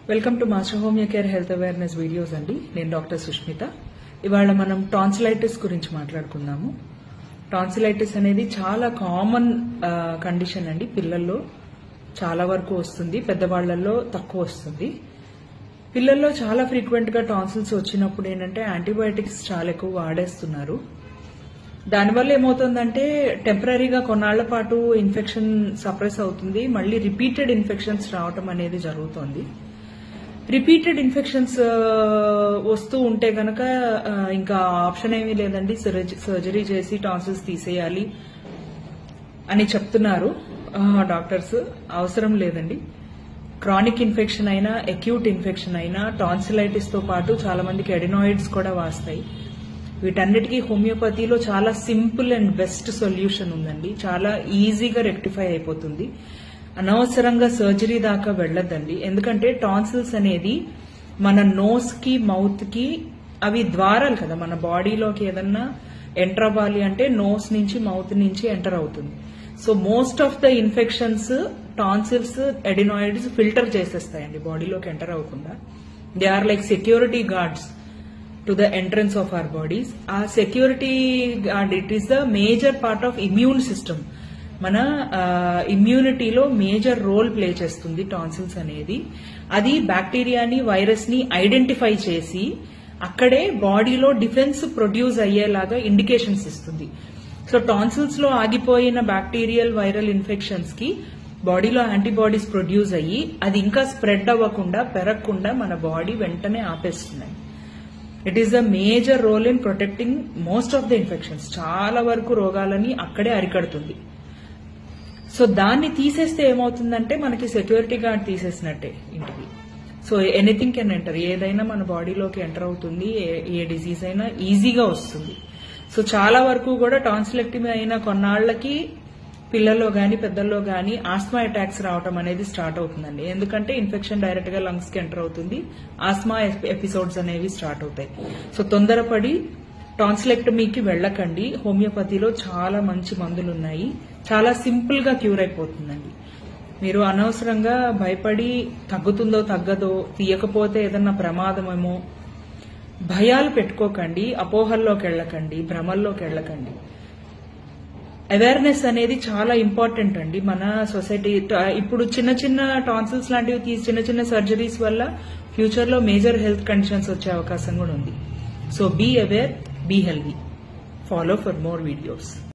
Welcome to master homeo care health awareness videos అండి. నేను doctor Sushmita. ఇవాళ మనం టాన్సిలైటిస్ గురించి మాట్లాడుకుందాము. టాన్సిలైటిస్ అనేది చాలా కామన్ కండిషన్ అండి. పిల్లల్లో చాలా వరకు వస్తుంది, పెద్దవాళ్లలో తక్కువ వస్తుంది. పిల్లల్లో చాలా ఫ్రీక్వెంట్ గా టాన్సిల్స్ వచ్చినప్పుడు ఏంటంటే యాంటీబయాటిక్స్ చాలా ఎక్కువ వాడేస్తున్నారు. దానివల్ల ఏమవుతుందంటే టెంపరీగా కొన్నాళ్ల పాటు ఇన్ఫెక్షన్ సప్రెస్ అవుతుంది, మళ్ళీ రిపీటెడ్ ఇన్ఫెక్షన్స్ రావటం అనేది జరుగుతుంది. రిపీటెడ్ ఇన్ఫెక్షన్స్ వస్తూ ఉంటే గనక ఇంకా ఆప్షన్ ఏమీ లేదండి, సర్జరీ చేసి టాన్సిల్స్ తీసేయాలి అని చెప్తున్నారు డాక్టర్స్. అవసరం లేదండి. క్రానిక్ ఇన్ఫెక్షన్ అయినా అక్యూట్ ఇన్ఫెక్షన్ అయినా టాన్సిలైటిస్ తో పాటు చాలా మందికి అడినాయిడ్స్ కూడా వాస్తాయి. వీటన్నిటికీ హోమియోపతిలో చాలా సింపుల్ అండ్ బెస్ట్ సొల్యూషన్ ఉందండి. చాలా ఈజీగా రెక్టిఫై అయిపోతుంది. అనవసరంగా సర్జరీ దాకా వెళ్లొద్దండి. ఎందుకంటే టాన్సిల్స్ అనేది మన నోస్ కి మౌత్ కి అవి ద్వారాలు కదా, మన బాడీలోకి ఏదన్నా ఎంటర్ అవ్వాలి అంటే నోస్ నుంచి మౌత్ నుంచి ఎంటర్ అవుతుంది. So most of the infections tonsils adenoids filter చేసేస్తాయండి బాడీలోకి ఎంటర్ అవ్వకుండా. They are like security guards to the entrance of our bodies. ఆ security guard it is the major part of immune system. మన ఇమ్యూనిటీలో major role play చేస్తుంది tonsils అనేది. అది బ్యాక్టీరియాని వైరస్ ని ఐడెంటిఫై చేసి అక్కడే బాడీలో డిఫెన్స్ ప్రొడ్యూస్ అయ్యేలాగా ఇండికేషన్స్ ఇస్తుంది. సో టాన్సిల్స్ లో ఆగిపోయిన బ్యాక్టీరియల్ వైరల్ ఇన్ఫెక్షన్స్ కి బాడీలో యాంటీబాడీస్ ప్రొడ్యూస్ అయ్యి అది ఇంకా స్ప్రెడ్ అవ్వకుండా పెరగకుండా మన బాడీ వెంటనే ఆపేస్తున్నాయి. It is the major role in protecting most of the infections. చాలా వరకు రోగాలని అక్కడే అరికడుతుంది. సో దాన్ని తీసేస్తే ఏమవుతుందంటే మనకి సెక్యూరిటీ గార్డ్ తీసేసినట్టే ఇంటికి. సో ఎనీథింగ్ కెన్ ఎంటర్, ఏదైనా మన బాడీలోకి ఎంటర్ అవుతుంది, ఏ డిజీజ్ అయినా ఈజీగా వస్తుంది. సో చాలా వరకు కూడా టాన్సిలెక్టమీ అయిన కొన్నాళ్లకి పిల్లల్లో గాని పెద్దల్లో గాని ఆస్మా అటాక్స్ రావడం అనేది స్టార్ట్ అవుతుందండి. ఎందుకంటే ఇన్ఫెక్షన్ డైరెక్ట్ గా లంగ్స్ కి ఎంటర్ అవుతుంది, ఆస్మా ఎపిసోడ్స్ అనేవి స్టార్ట్ అవుతాయి. సో తొందరపడి టాన్సిలెక్టమీకి వెళ్లకండి. హోమియోపతిలో చాలా మంచి మందులు ఉన్నాయి, చాలా సింపుల్ గా క్యూర్ అయిపోతుందండి. మీరు అనవసరంగా భయపడి తగ్గుతుందో తగ్గదో, తీయకపోతే ఏదన్నా ప్రమాదమేమో భయాలు పెట్టుకోకండి, అపోహల్లోకి వెళ్ళకండి, భ్రమల్లోకి వెళ్ళకండి. అవేర్నెస్ అనేది చాలా ఇంపార్టెంట్ అండి మన సొసైటీ. ఇప్పుడు చిన్న చిన్న టాన్సిల్స్ లాంటివి చిన్న చిన్న సర్జరీస్ వల్ల ఫ్యూచర్ లో మేజర్ హెల్త్ కండిషన్స్ వచ్చే అవకాశం కూడా ఉంది. So be aware, be healthy. Follow for more videos.